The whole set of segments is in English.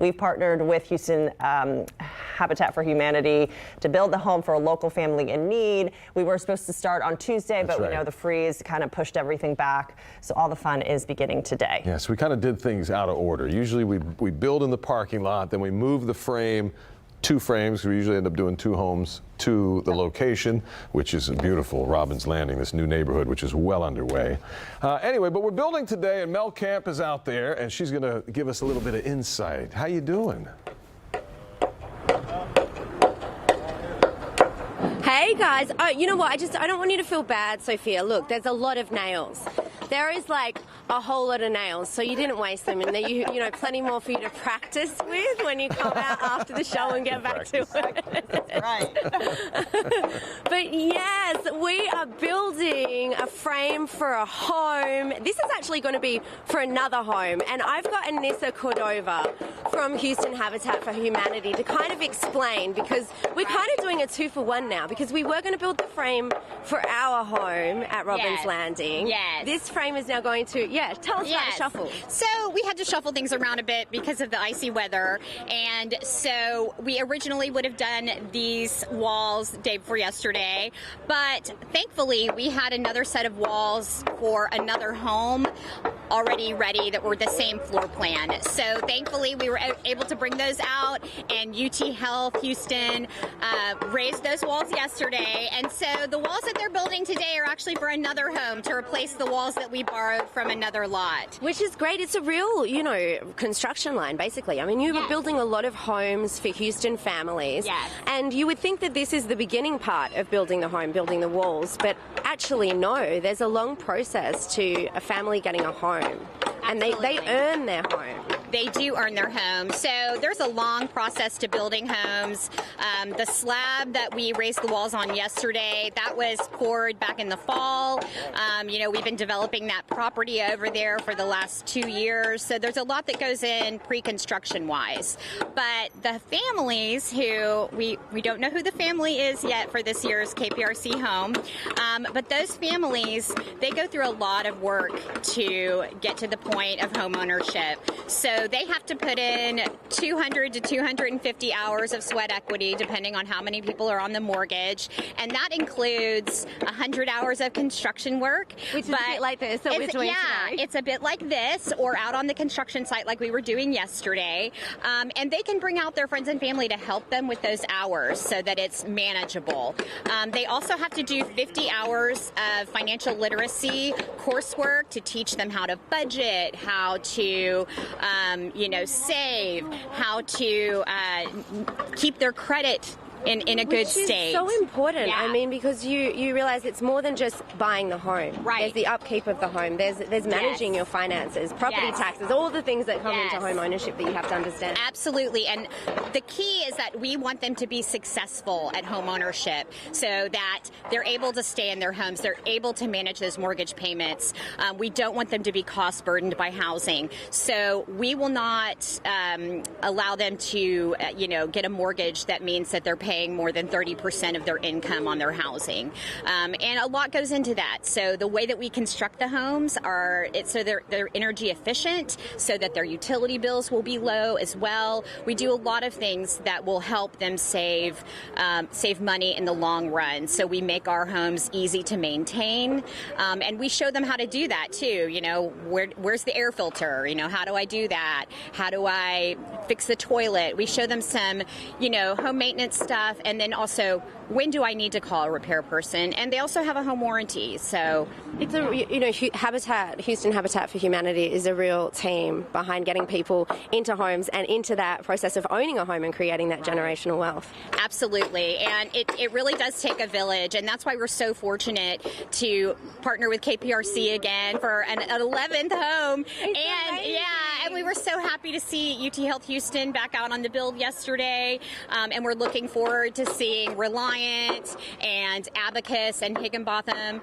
We've partnered with Houston Habitat for Humanity to build the home for a local family in need. We were supposed to start on Tuesday, but we know the freeze kind of pushed everything back. So all the fun is beginning today. Yes, we kind of did things out of order. Usually we build in the parking lot, then we move the frame, 2 frames. We usually end up doing 2 homes to the location, which is beautiful, Robbins Landing, this new neighborhood, which is well underway. Anyway, but we're building today, and Mel Camp is out there, and she's going to give us a little bit of insight. How you doing? Hey guys, oh, you know what? I don't want you to feel bad, Sophia. Look, there's a lot of nails. There is like a whole lot of nails, so you didn't waste them, and you know, plenty more for you to practice with when you come out after the show and get back to it. That's right. But yes, we are building a frame for a home. This is actually going to be for another home, and I've got Anissa Cordova from Houston Habitat for Humanity to kind of explain, because we're kind of doing a 2-for-1 now, because we were going to build the frame for our home at Robbins Landing. Yes. This frame is now going to, tell us about the shuffle. So we had to shuffle things around a bit because of the icy weather, and so we originally would have done these walls the day before yesterday, but thankfully we had another set of walls for another home already ready that were the same floor plan. So thankfully we were able to bring those out, and UT Health Houston raised those walls yesterday, and so the walls that they're building today are actually for another home to replace the walls that we borrowed from another lot. Which is great. It's a real, you know, construction line, basically. I mean, you were building a lot of homes for Houston families. Yes. And you would think that this is the beginning part of building the home, building the walls, but actually no, there's a long process to a family getting a home. And they earn their home. They do earn their home. So there's a long process to building homes. The slab that we raised the walls on yesterday, that was poured back in the fall. You know, we've been developing that property over there for the last 2 years. So there's a lot that goes in pre-construction wise. But the families who, we don't know who the family is yet for this year's KPRC home, but those families, they go through a lot of work to get to the point of home ownership. So they have to put in 200 to 250 hours of sweat equity, depending on how many people are on the mortgage. And that includes 100 hours of construction work. Which is a bit like this that we're doing today. It's a bit like this, or out on the construction site like we were doing yesterday. And they can bring out their friends and family to help them with those hours so that it's manageable. They also have to do 50 hours of financial literacy coursework to teach them how to budget, how to save, how to keep their credit in a good state. Which is so important. I mean, because you realize it's more than just buying the home. Right. There's the upkeep of the home. There's managing your finances, property taxes, all the things that come into home ownership that you have to understand. Absolutely. And the key is that we want them to be successful at home ownership so that they're able to stay in their homes. They're able to manage those mortgage payments. We don't want them to be cost burdened by housing. So we will not allow them to, get a mortgage that means that they're paying more than 30% of their income on their housing. And a lot goes into that. So the way that we construct the homes so they're energy efficient, so that their utility bills will be low as well. We do a lot of things that will help them save money in the long run. So we make our homes easy to maintain, and we show them how to do that too. Where's the air filter? How do I do that? How do I fix the toilet? We show them some, home maintenance stuff. And then also, when do I need to call a repair person? And they also have a home warranty. So it's Houston Habitat for Humanity is a real team behind getting people into homes and into that process of owning a home and creating that generational wealth. Absolutely. And it really does take a village. And that's why we're so fortunate to partner with KPRC again for an 11th home. And we were so happy to see UT Health Houston back out on the build yesterday. And we're looking forward forward to seeing Reliant and Abacus and Higginbotham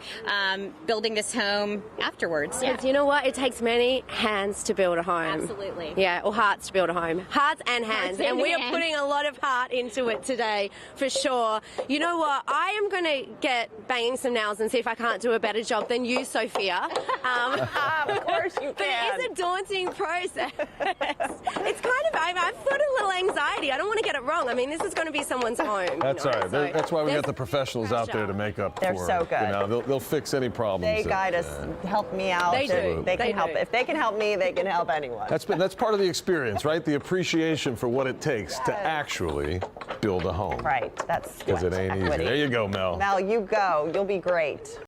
building this home afterwards. Because you know what? It takes many hands to build a home. Absolutely. Yeah, or hearts to build a home. Hearts and hands. and And we are hands. putting a lot of heart into it today, for sure. You know what? I am going to get banging some nails and see if I can't do a better job than you, Sophia. Of course you But can. it is a daunting process. It's kind of, I've got a little anxiety. I don't want to get it wrong. I mean, this is going to be someone's home. That's you know, all right. so That's why we got there's the professionals out there to make up They're for so it. good. You know, they'll fix any problems. They that, guide us, help me out. They do. They can They help. do. If they can help me, they can help anyone. That's part of the experience, right? The appreciation for what it takes to actually build a home. Right. That's Because it ain't easy. equity. There you go, Mel. Mel, you go. You'll be great.